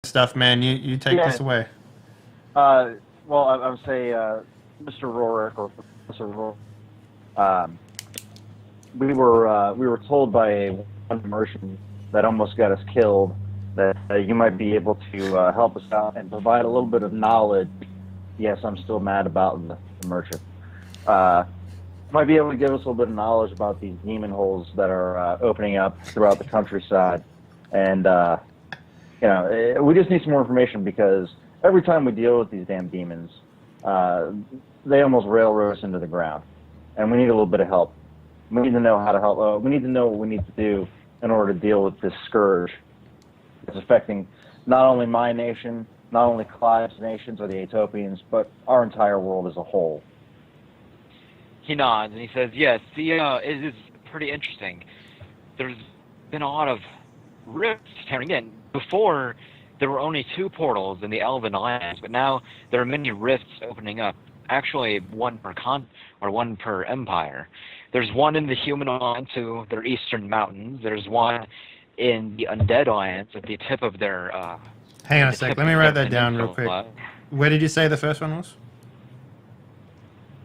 stuff, man. You take Yeah. this away. Well, I would say Mr. Rorick or Professor Rorick. Um, we were told by one immersion that almost got us killed that you might be able to help us out and provide a little bit of knowledge. Yes, I'm still mad about the merchant. Uh, might be able to give us a little bit of knowledge about these demon holes that are opening up throughout the countryside, and we just need some more information because every time we deal with these damn demons, they almost railroad us into the ground, and we need a little bit of help. We need to know how to help. We need to know what we need to do in order to deal with this scourge that's affecting not only my nation, not only Clive's nations or the Atopians, but our entire world as a whole. He nods and he says, yes, it is pretty interesting. There's been a lot of rifts tearing in. Before, there were only 2 portals in the Elven Islands, but now there are many rifts opening up. Actually, one per empire. There's one in the Human Alliance to their eastern mountains. There's one in the Undead Alliance at the tip of their... Hang on a sec. Let me write that down real quick. Where did you say the first one was?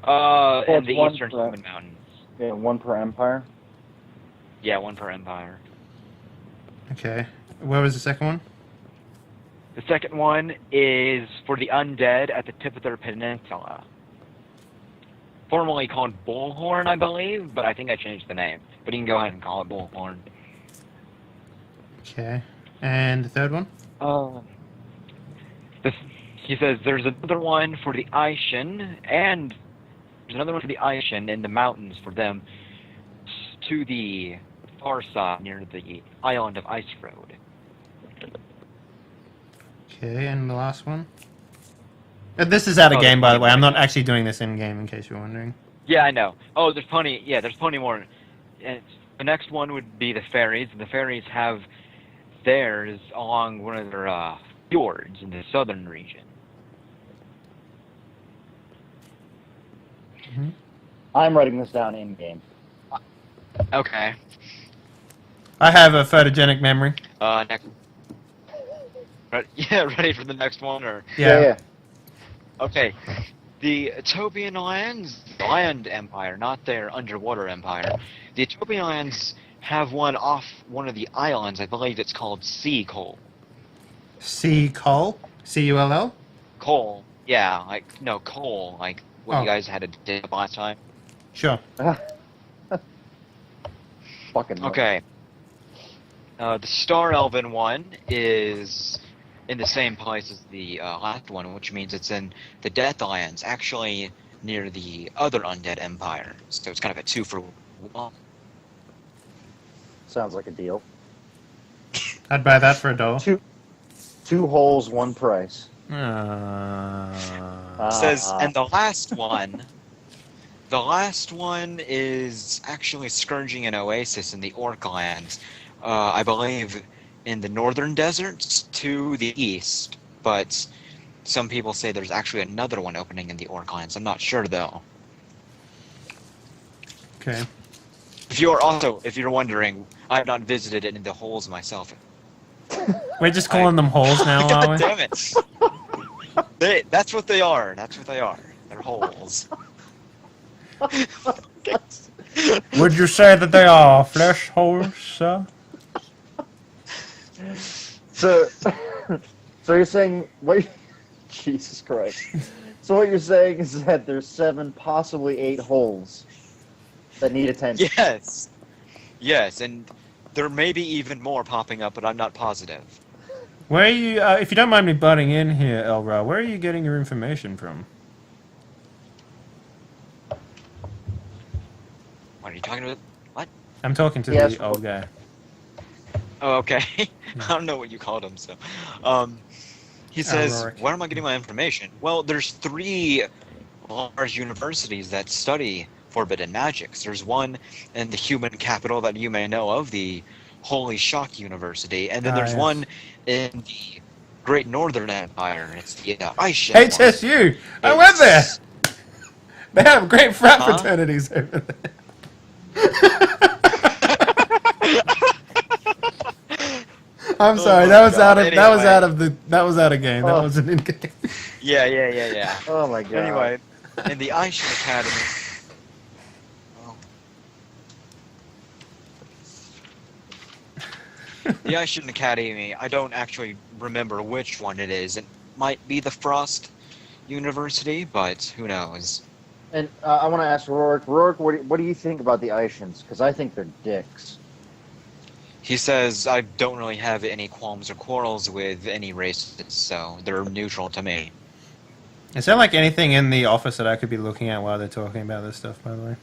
In the eastern Human Mountains. Yeah, one per empire? Yeah, one per empire. Okay. Where was the second one? The second one is for the undead at the tip of their peninsula. Formerly called Bullhorn, I believe, but I think I changed the name. But you can go ahead and call it Bullhorn. Okay. And the third one? He says there's another one for the Aishin, and there's another one for the Aishin in the mountains for them to the far side near the island of Ice Road. Okay, and the last one? This is out of game, by the way. I'm not actually doing this in game, in case you're wondering. Yeah, I know. Oh, there's plenty. Yeah, there's plenty more. And the next one would be the fairies. The fairies have theirs along one of their fjords in the southern region. Mm-hmm. I'm writing this down in game. Okay. I have a photogenic memory. Next. Yeah, ready for the next one, or? Yeah. Okay. The Etopian lands, land empire, not their underwater empire. The Etopian lands have one off one of the islands. I believe it's called Sea Coal. Sea Coal? C-U-L-L? Coal. Yeah, coal, like what you guys had to dig up last time. Sure. Fucking Okay. The Star Elven one is in the same place as the last one, which means it's in the Death Islands, actually near the other undead empire. So it's kind of a 2 for 1. Sounds like a deal. I'd buy that for $1. Two holes, one price. Says, and the last one is actually Scourging an Oasis in the Orc Lands. I believe in the northern deserts to the east, but some people say there's actually another one opening in the Orc Lands. I'm not sure though. Okay. If you're wondering, I've not visited any of the holes myself. We're just calling them holes now, are we? God damn it! That's what they are. That's what they are. They're holes. Would you say that they are flesh holes, sir? So you're saying Jesus Christ. So what you're saying is that there's 7, possibly 8 holes that need attention. Yes, and there may be even more popping up, but I'm not positive. Where are you, if you don't mind me butting in here, Elra, where are you getting your information from? What are you talking about? What? I'm talking to the old guy. Oh, okay. I don't know what you called him, so. He says, where am I getting my information? Well, there's 3 large universities that study forbidden magics. There's one in the human capital that you may know of, the Holy Shock University, and then there's one in the Great Northern Empire. It's the Aishin HSU! I went there! They have great frat fraternities over there. I'm Oh sorry. my That was God. that was out of game. That Oh. wasn't in game. Yeah. Oh my god. Anyway, in the Aishin Academy. Oh. The Aishin Academy, I don't actually remember which one it is. It might be the Frost University, but who knows? And I want to ask Rourke. Rourke, what do you think about the Ishins? Because I think they're dicks. He says, I don't really have any qualms or quarrels with any races, so they're neutral to me. Is there like anything in the office that I could be looking at while they're talking about this stuff? By the way.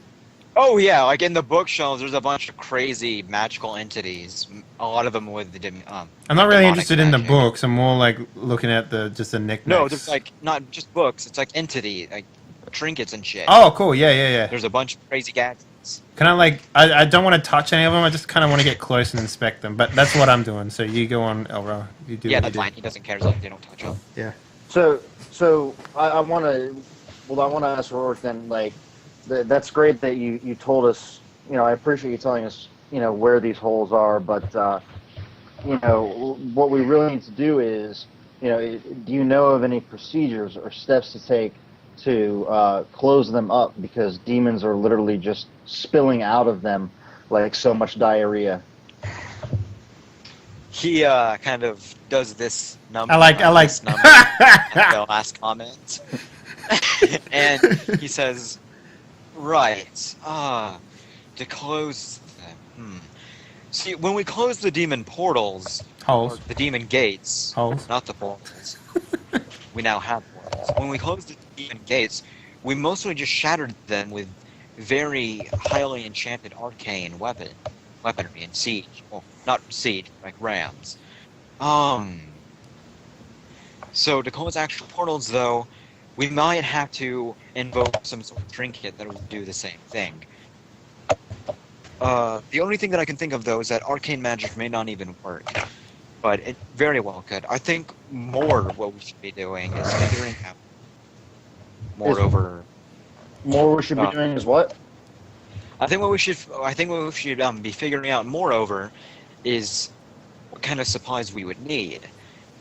Oh yeah, like in the bookshelves, there's a bunch of crazy magical entities. A lot of them with the I'm not really demonic interested in the magic. books. I'm more like looking at just the knickknacks. No, there's like not just books. It's like entity, like trinkets and shit. Oh, cool. Yeah. There's a bunch of crazy gadgets. Can I like? I don't want to touch any of them. I just kind of want to get close and inspect them. But that's what I'm doing. So you go on, Elro. You do. Yeah, what that's you fine. He doesn't care as long as they don't touch him. Yeah. So I want to. Well, I want to ask Rourke then. Like, that's great that you told us. You know, I appreciate you telling us. You know where these holes are, but you know what we really need to do is. You know, do you know of any procedures or steps to take to close them up, because demons are literally just spilling out of them like so much diarrhea. He kind of does this number. I like. This number at the last comment, and he says, "Right, to close them. See, when we close the demon portals, Holes. or the demon gates, Holes. not the portals. We now have portals. When we closed the demon gates, we mostly just shattered them with very highly enchanted arcane weaponry and siege. Well, not siege, like rams. So to close actual portals, though, we might have to invoke some sort of trinket that will do the same thing. The only thing that I can think of, though, is that arcane magic may not even work. But it very well could. I think more what we should be doing is figuring out. Moreover, More we should be doing is what? I think what we should be figuring out. Moreover, is what kind of supplies we would need.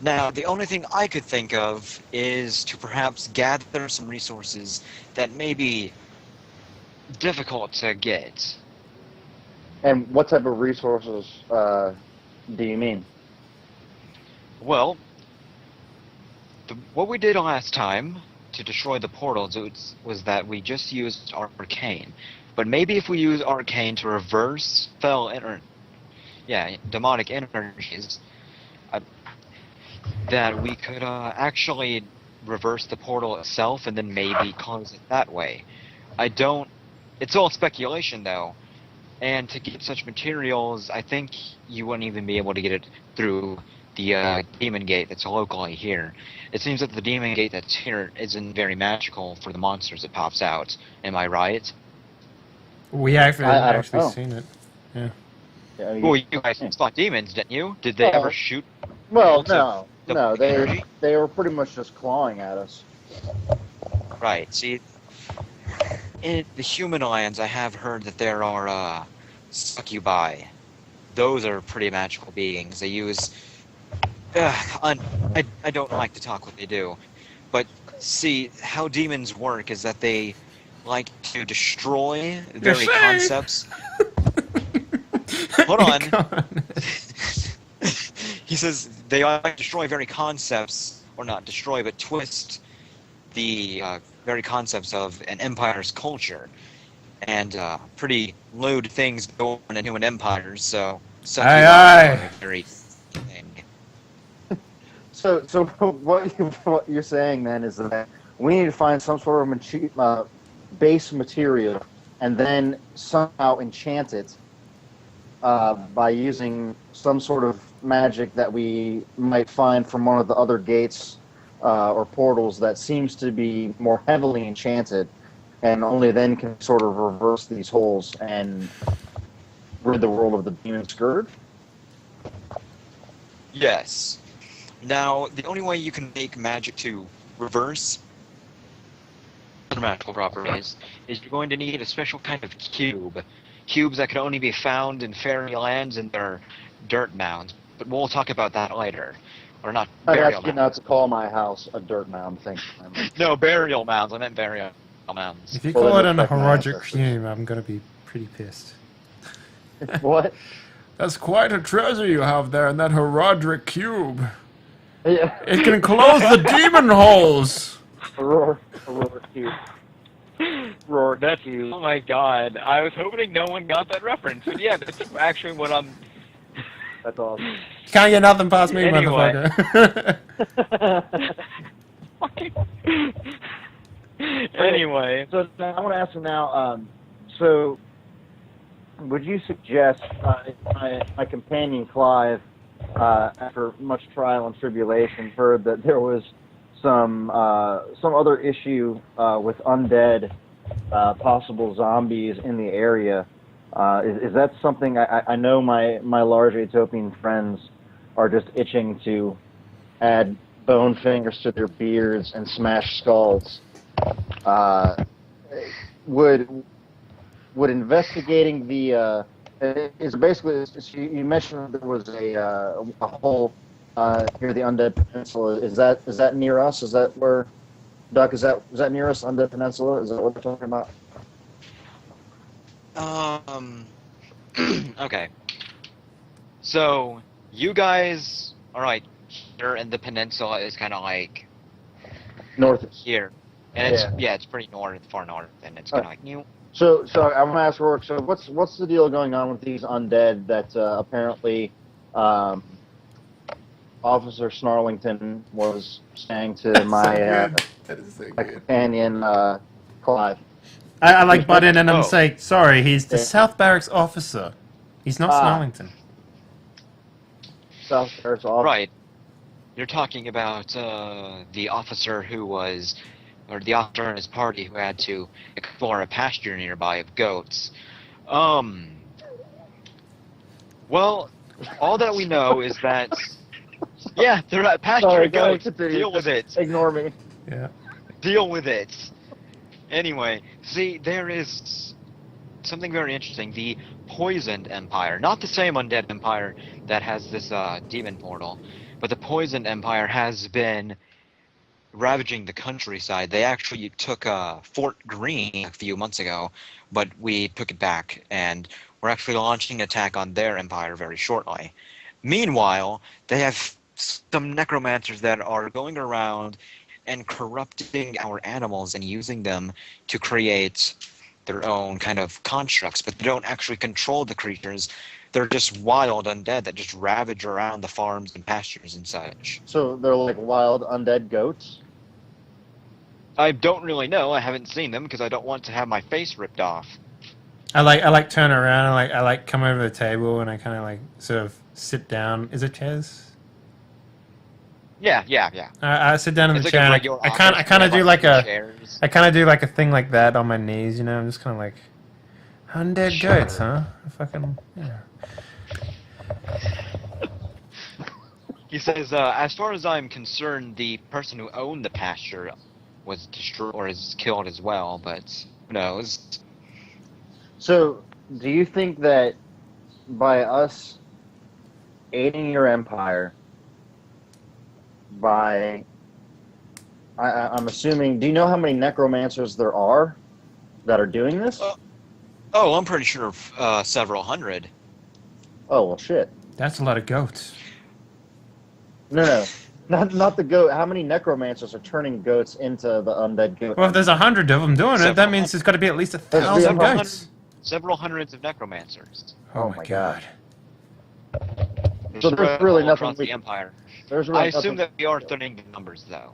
Now, the only thing I could think of is to perhaps gather some resources that may be difficult to get. And what type of resources do you mean? Well, what we did last time to destroy the portals was that we just used arcane. But maybe if we use arcane to reverse demonic energies, that we could actually reverse the portal itself and then maybe close it that way. It's all speculation though. And to get such materials, I think you wouldn't even be able to get it through the demon gate that's locally here. It seems that the demon gate that's here isn't very magical for the monsters it pops out. Am I right? We actually I don't know. seen it. Yeah. Yeah, Well, you guys fought demons, didn't you? Did they ever shoot? Well, bolts of no, energy? they were pretty much just clawing at us. Right. See, in the human lands, I have heard that there are succubi. Those are pretty magical beings. They use. I don't like to talk what they do, but see how demons work is that they like to destroy very concepts. Hold on. He says they like to destroy very concepts, or not destroy, but twist the very concepts of an empire's culture. And pretty lewd things go on in human empires, so Aye. are a very thing. So what you're saying then is that we need to find some sort of base material and then somehow enchant it by using some sort of magic that we might find from one of the other gates or portals that seems to be more heavily enchanted, and only then can sort of reverse these holes and rid the world of the demon scourge. Yes. Now, the only way you can make magic to reverse other magical properties is you're going to need a special kind of cube. Cubes that can only be found in fairy lands and they're dirt mounds. but we'll talk about that later. Or not I'd burial ask you mounds. not to call my house a dirt mound. Thanks. No, burial mounds. I meant burial mounds. If you Well, call it it an looks like my horologic ancestors. cube, I'm gonna be pretty pissed. What? That's quite a treasure you have there in that Horodric cube. Yeah. It can close the demon holes. Roar cube. Roar That's cube. oh my god! I was hoping no one got that reference, but yeah, that's actually what I'm. That's awesome. Can't get nothing past me, Anyway. motherfucker. Anyway, So now I want to ask you now. So, would you suggest my companion Clive, after much trial and tribulation, heard that there was some other issue with undead, possible zombies in the area? Is that something I know my large Atopian friends are just itching to add bone fingers to their beards and smash skulls? Would investigating the is basically you mentioned there was a hole near the Undead Peninsula. Is that near us? Is that where Duck? Is that near us? Undead Peninsula? Is that what we're talking about? okay. So, you guys, alright, here in the peninsula is kind of like North. here. And it's, Yeah. it's pretty north, far north, and it's kind of like new. So I want to ask Rourke. So what's the deal going on with these undead that apparently Officer Snarlington was saying to my my companion Clive? I like butt in and Oh. say, sorry, he's the Yeah. South Barracks officer. He's not Snarlington. South Paris officer. Right. You're talking about the officer who was, or the officer and his party who had to explore a pasture nearby of goats. Well, all that we know is that, yeah, they're at pasture Sorry, of go ahead, goats. continue. Deal with it. Ignore me. Yeah. Deal with it. Anyway, see, there is something very interesting. The Poisoned Empire, not the same undead empire that has this demon portal, but the Poisoned Empire has been ravaging the countryside. They actually took Fort Greene a few months ago, but we took it back, and we're actually launching an attack on their empire very shortly. Meanwhile, they have some necromancers that are going around and corrupting our animals and using them to create their own kind of constructs, but they don't actually control the creatures. They're just wild undead that just ravage around the farms and pastures and such. So they're like wild undead goats. I don't really know. I haven't seen them because I don't want to have my face ripped off. I like turn around and I like come over the table and I kind of like sort of sit down. Is it chairs? Yeah. I sit down in It's the like chair. a And regular I kind office. of We do have, like a chairs. I kind of do like a thing like that on my knees. You know, I'm just kind of like undead Sure. goats, huh? Fucking yeah. He says, as far as I'm concerned, the person who owned the pasture was destroyed or is killed as well, but who knows? So do you think that by us aiding your empire, by I'm assuming, do you know how many necromancers there are that are doing this? Oh, I'm pretty sure several hundred. Oh well, shit. That's a lot of goats. No, not the goat. How many necromancers are turning goats into the undead goat? Well, if there's 100 of them doing it, that Several means there's got to be at least There's 1,000 several goats. Several hundreds of necromancers. Oh my god. So there's Spread really all nothing across we- the empire. There's really I assume nothing- that we are thinning the numbers, though.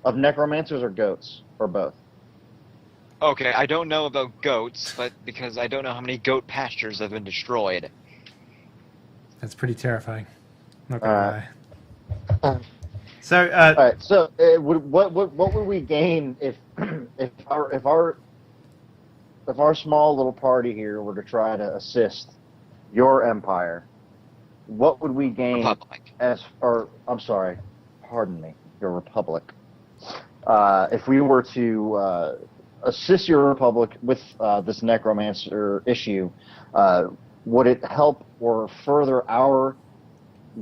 Of necromancers or goats or both. Okay, I don't know about goats, but because I don't know how many goat pastures have been destroyed. That's pretty terrifying. Not gonna Alright. lie. So, All right. So, what would we gain if our small little party here were to try to assist your empire? What would we gain Republic. I'm sorry, pardon me, your republic. If we were to assist your republic with this necromancer issue, would it help or further our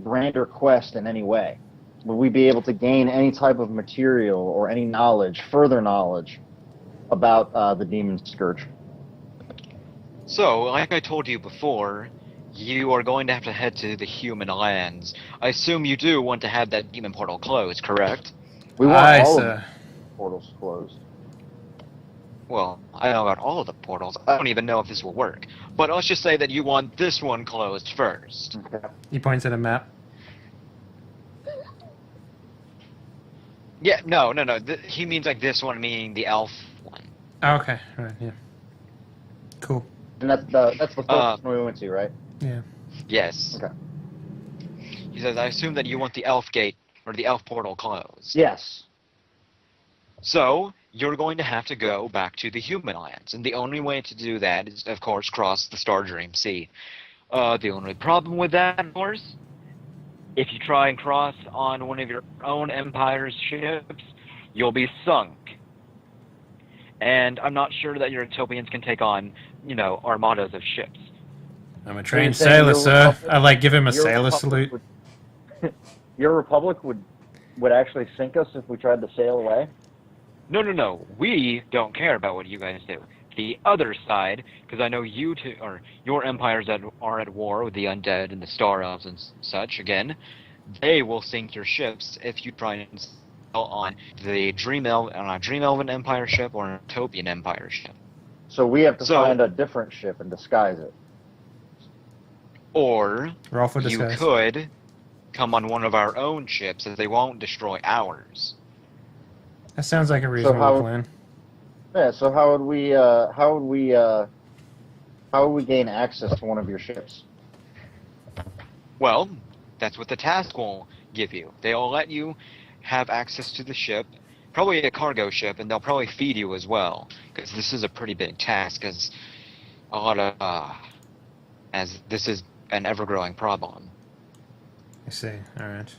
grander quest in any way? Would we be able to gain any type of material or any knowledge, further knowledge, about the Demon Scourge? So, like I told you before, you are going to have to head to the human lands. I assume you do want to have that demon portal closed, correct? We want Aye, all of sir. the portals closed. Well, I don't know about all of the portals. I don't even know if this will work. But let's just say that you want this one closed first. Okay. He points at a map. Yeah, no. He means like this one, meaning the elf one. Oh, okay, right, yeah. Cool. And that's the first one we went to, right? Yeah. Yes. Okay. He says, I assume that you want the elf gate, or the elf portal closed. Yes. So, you're going to have to go back to the human lands. And the only way to do that is, of course, cross the Stardream Sea. The only problem with that, of course, if you try and cross on one of your own Empire's ships, you'll be sunk. And I'm not sure that your Utopians can take on, armadas of ships. I'm a Are trained you saying sailor, your sir. Republic- I like give him a your sailor Republic salute. Your Republic would actually sink us if we tried to sail away? No. We don't care about what you guys do. The other side, because I know you two, or your empires that are at war with the undead and the Star Elves and such, again, they will sink your ships if you try and sail on the on a Dream Elven Empire ship or an Utopian Empire ship. So we have to So- find a different ship and disguise it. Or Roll for you disguise. could come on one of our own ships, as they won't destroy ours. That sounds like a reasonable how- plan. Yeah. So how would we gain access to one of your ships? Well, that's what the task will give you. They'll let you have access to the ship, probably a cargo ship, and they'll probably feed you as well, because this is a pretty big task, as a lot of, as this is an ever-growing problem. I see. All right.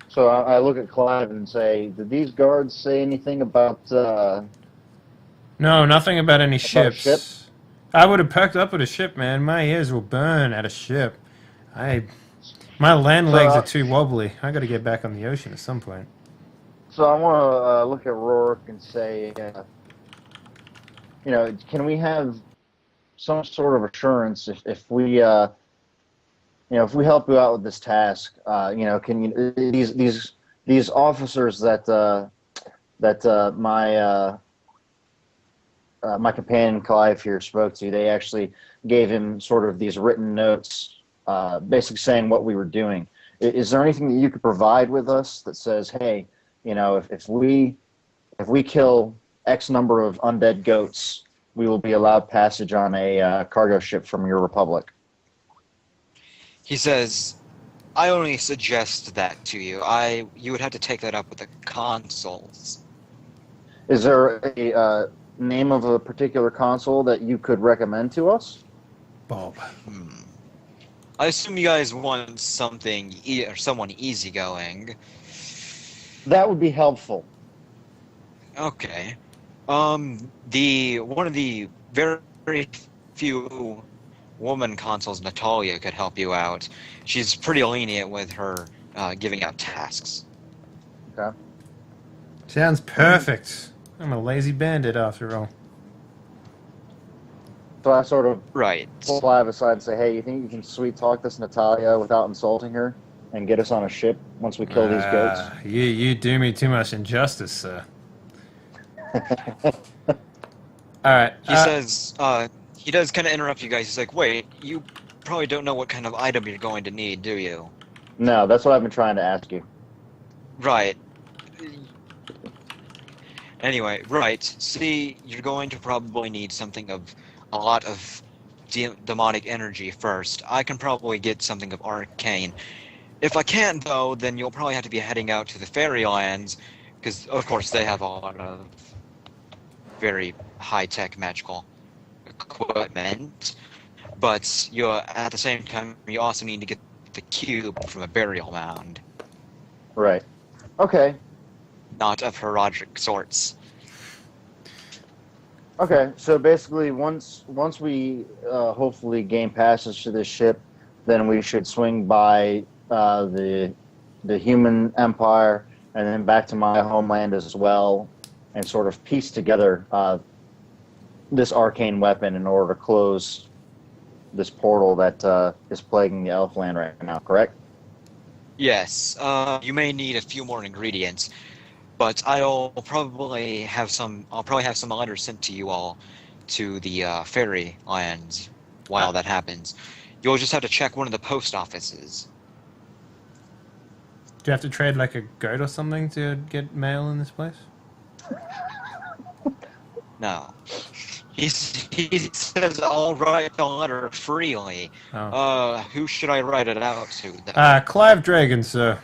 So I look at Clive and say, did these guards say anything about? No, nothing about any a ships. ship? I would have packed up with a ship, man. My ears will burn at a ship. My land legs are too wobbly. I got to get back on the ocean at some point. So I want to look at Rourke and say, can we have some sort of assurance if we, if we help you out with this task, can you these officers that my companion Clive here spoke to, they actually gave him sort of these written notes, basically saying what we were doing. Is there anything that you could provide with us that says, hey, if we kill X number of undead goats, we will be allowed passage on a cargo ship from your Republic? He says, I only suggest that to you. You would have to take that up with the consuls. Is there a name of a particular consul that you could recommend to us? Bob. I assume you guys want something, or someone easygoing. That would be helpful. Okay. One of the very few woman consuls, Natalia, could help you out. She's pretty lenient with her giving out tasks. Okay. Sounds perfect. I'm a lazy bandit after all. So I sort of Right. pull Clive aside and say, hey, you think you can sweet talk this Natalia without insulting her and get us on a ship once we kill these goats? You do me too much injustice, sir. All right. He says, he does kind of interrupt you guys. He's like, wait, you probably don't know what kind of item you're going to need, do you? No, that's what I've been trying to ask you. Right. Anyway, right. See, you're going to probably need something of a lot of demonic energy first. I can probably get something of arcane. If I can't, though, then you'll probably have to be heading out to the Fairylands, because, of course, they have a lot of very high-tech magical equipment. But at the same time, you also need to get the cube from a burial mound. Right. Okay. Not of heraldic sorts. Okay, so basically, once we hopefully gain passage to this ship, then we should swing by the human empire and then back to my homeland as well, and sort of piece together this arcane weapon in order to close this portal that is plaguing the Elfland right now. Correct? Yes. You may need a few more ingredients, but I'll probably have some. I'll probably have some letters sent to you all to the fairy lands while that happens. You'll just have to check one of the post offices. Do you have to trade like a goat or something to get mail in this place? No. He says I'll write the letter freely. Oh. Who should I write it out to? Then? Clive Dragon, sir.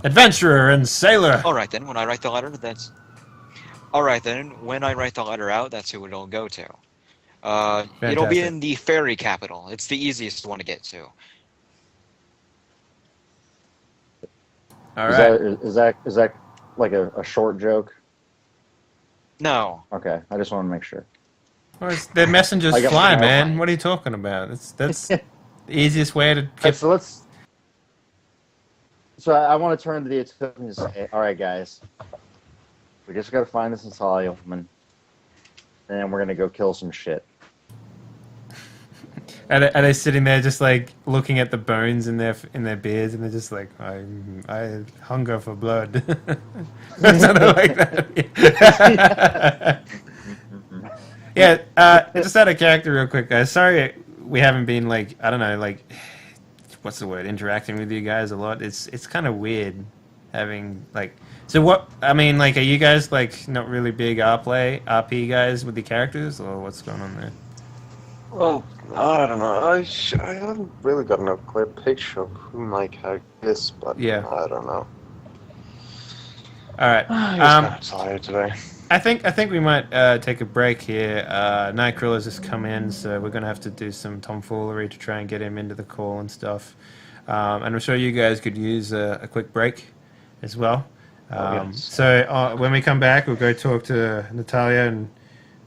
Adventurer and sailor. All right then. When I write the letter, that's. All right then. When I write the letter out, that's who it'll go to. It'll be in the fairy capital. It's the easiest one to get to. All right. Is that like a short joke? No. Okay, I just want to make sure. Well, the messengers I got fly, my man. What are you talking about? That's the easiest way to Okay, get. so let's. So I want to turn to the Ethiopians and say, "All right, guys, we just got to find this Natalia woman, and then we're gonna go kill some shit." Are they sitting there just like looking at the bones in their beards, and they're just like, I hunger for blood. Something like that. Yeah. Just out of character, real quick, guys. Sorry, we haven't been like, I don't know, like, what's the word? Interacting with you guys a lot. It's kind of weird having like. So what? I mean, like, are you guys like not really big RP guys with the characters, or what's going on there? Well, I don't know. I haven't really gotten a clear picture of who my character is, but Yeah. I don't know. All right. I'm kind of tired today. I think we might take a break here. Nightcrawler has just come in, so we're gonna have to do some tomfoolery to try and get him into the call and stuff. And I'm sure you guys could use a quick break as well. Yes. So when we come back, we'll go talk to Natalia and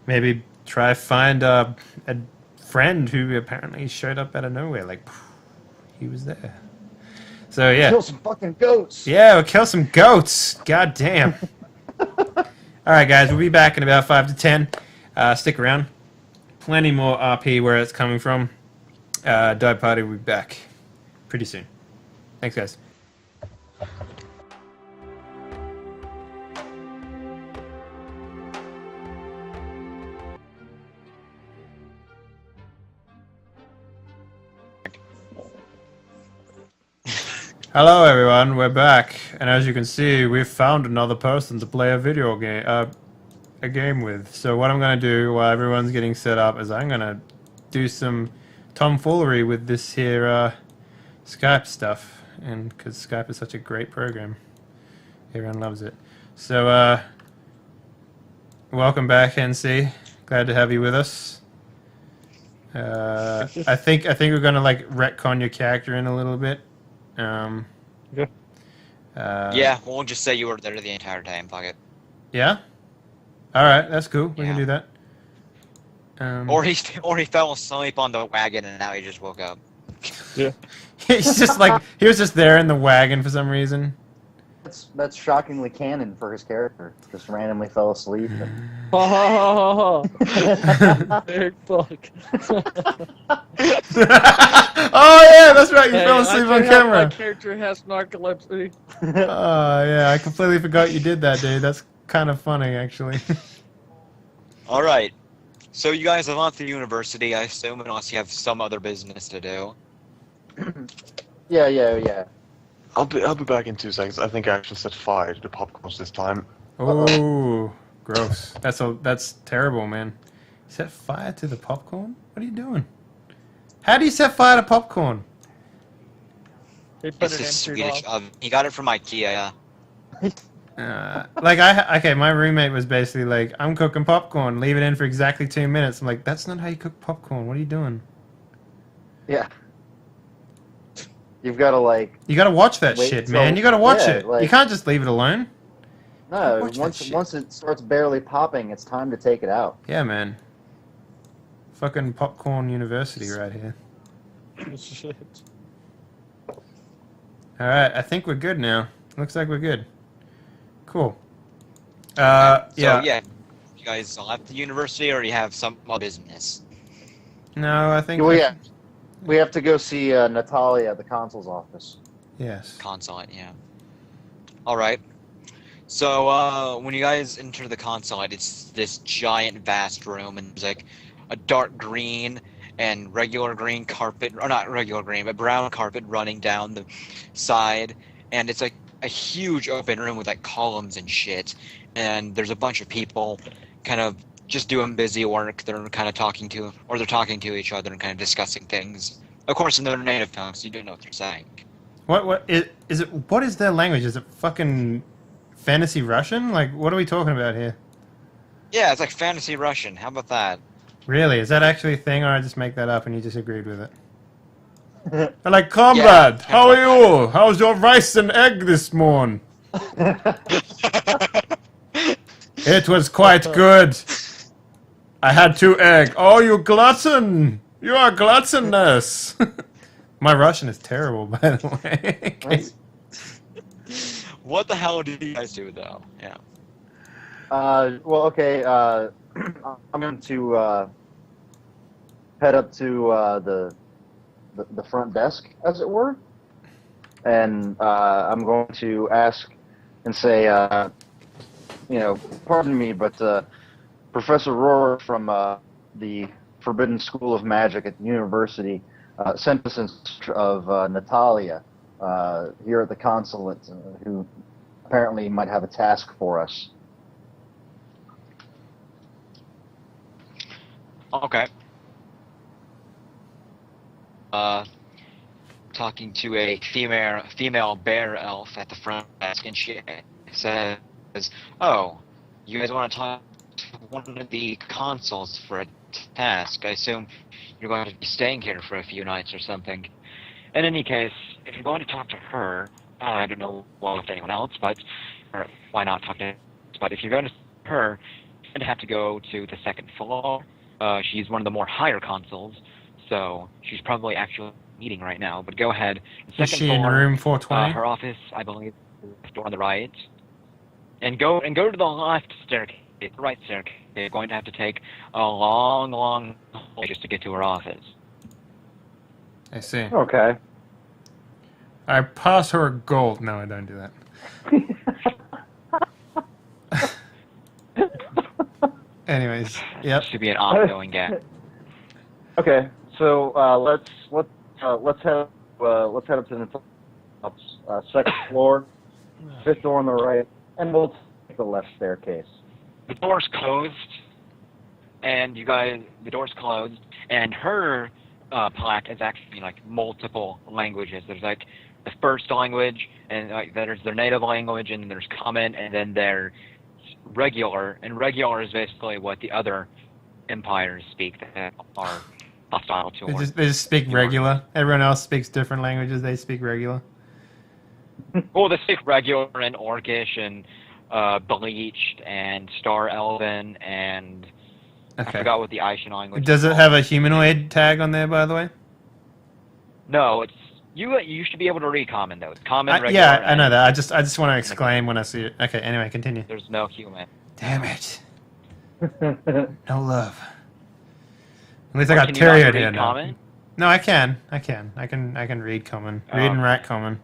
maybe try find a friend who apparently showed up out of nowhere. Like he was there. So yeah. Kill some fucking goats. Yeah, we'll kill some goats. God damn. All right, guys, we'll be back in about 5 to 10. Stick around. Plenty more RP where it's coming from. Dive Party will be back pretty soon. Thanks, guys. Hello everyone, we're back, and as you can see, we've found another person to play a video game, a game with. So what I'm going to do while everyone's getting set up is I'm going to do some tomfoolery with this here Skype stuff, and because Skype is such a great program, everyone loves it. So welcome back, NC. Glad to have you with us. I think we're going to like retcon your character in a little bit. Yeah, we'll just say you were there the entire time. Fuck it. Yeah. All right, that's cool. We can Yeah. do that. Or he fell asleep on the wagon and now he just woke up. He's just like he was just there in the wagon for some reason. That's shockingly canon for his character. Just randomly fell asleep. Big fuck. Oh yeah, that's right. You Hey, fell asleep I on forgot camera. My character has narcolepsy. Oh yeah, I completely forgot you did that, dude. That's kind of funny, actually. All right. So you guys have left the university, I assume, unless you have some other business to do. Yeah. I'll be back in 2 seconds. I think I actually set fire to the popcorns this time. Oh, gross. That's terrible, man. Set fire to the popcorn? What are you doing? How do you set fire to popcorn? They put It's it a in too Swedish long. oven. He got it from IKEA. Okay, my roommate was basically like, I'm cooking popcorn, leave it in for exactly 2 minutes. I'm like, that's not how you cook popcorn. What are you doing? Yeah. You've got to like. You gotta watch that Wait shit, till- man. You gotta watch yeah, it. like- You can't just leave it alone. No, Watch that once shit. once it starts barely popping, it's time to take it out. Yeah, man. Fucking popcorn university right here. Shit. All right, I think we're good now. Looks like we're good. Cool. So Yeah. you guys left the university, or you have some other business? No, I think. Well, yeah, we have to go see Natalia at the consul's office. Yes. Consulate, yeah. All right. So when you guys enter the consulate, it's this giant, vast room, and there's like a dark green and regular green carpet, or not regular green, but brown carpet running down the side, and it's like a huge open room with like columns and shit, and there's a bunch of people kind of just doing busy work. They're kind of talking to each other and kind of discussing things. Of course, in their native tongue, so you don't know what they're saying. What is it? What is their language? Is it fucking fantasy Russian? Like, what are we talking about here? Yeah, it's like fantasy Russian. How about that? Really? Is that actually a thing, or I just make that up and you just agreed with it? They're like, comrade, Yeah, how are you? How's your rice and egg this morning? It was quite good. I had 2 egg. Oh, you glutton! You are gluttonous. My Russian is terrible, by the way. What the hell did you guys do, though? Yeah. Well, okay. I'm going to head up to the front desk, as it were, and I'm going to ask and say, pardon me, but Professor Rohr from the Forbidden School of Magic at the university sent us in search of Natalia here at the consulate, who apparently might have a task for us. Okay. Talking to a female bear elf at the front desk, and she says, "Oh, you guys want to talk to one of the consuls for a task? I assume you're going to be staying here for a few nights or something. In any case, if you're going to talk to her, I don't know with anyone else, or why not talk to her? But if you're going to talk to her, you're going to have to go to the second floor. She's one of the more higher consuls, so she's probably actually meeting right now. But go ahead. The Is second she in floor, room 420? her office, I believe, is the door on the right. And go to the left staircase, the right staircase. You're going to have to take a long way just to get to her office. I see. Okay. I pass her gold. No, I don't do that. Anyways, yep. Should be an ongoing gap. Okay, so let's head up to the second floor, 5th door on the right, and we'll take the left staircase. The door's closed, and the door's closed, and her plaque is actually like multiple languages. There's like the first language, and like there's their native language, and then there's common, and then there's regular, and regular is basically what the other empires speak that are hostile to her. They just speak regular. Everyone else speaks different languages. They speak regular. Well, they speak regular and Orcish and Bleached and Star Elven and I Okay. forgot what the Aishan language. Does is it called. have a humanoid tag on there, by the way? No, it's you should be able to read common though. It's common, regular. Yeah, I and know that. I just want to exclaim when I see it. Okay. Anyway, continue. There's no human. Damn it. No love. At least I Or got can you not Tyrion read here now. common? No, I can read common. Oh. Read and write common.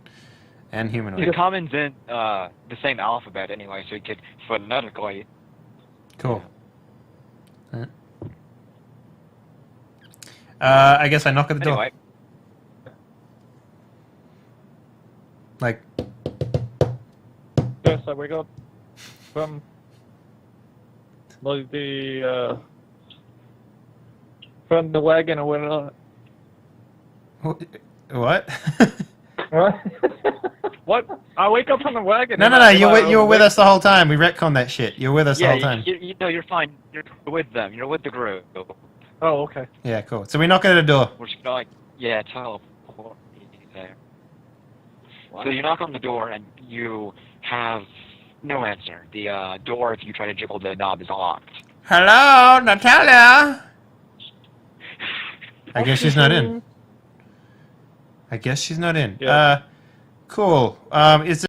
And The humanoid. common's in the same alphabet anyway, so you could phonetically. Cool. Alright. I guess I knock at the door. Anyway, Like, Yes, I wake up from like from the wagon and went on. what? What? I wake up from the wagon. No, and no, no. I- You were with wake- us the whole time. We retconned that shit. You were with us the yeah, whole time. you know, you're fine. You're with them. You're with the group. Oh, okay. Yeah, cool. So we knock at the door. We're just gonna teleport you there. So you knock on the door and you have No answer. The door, if you try to jiggle the knob, is locked. Hello, Natalia. I guess she's not in. I guess she's not in. Yeah. Cool. Is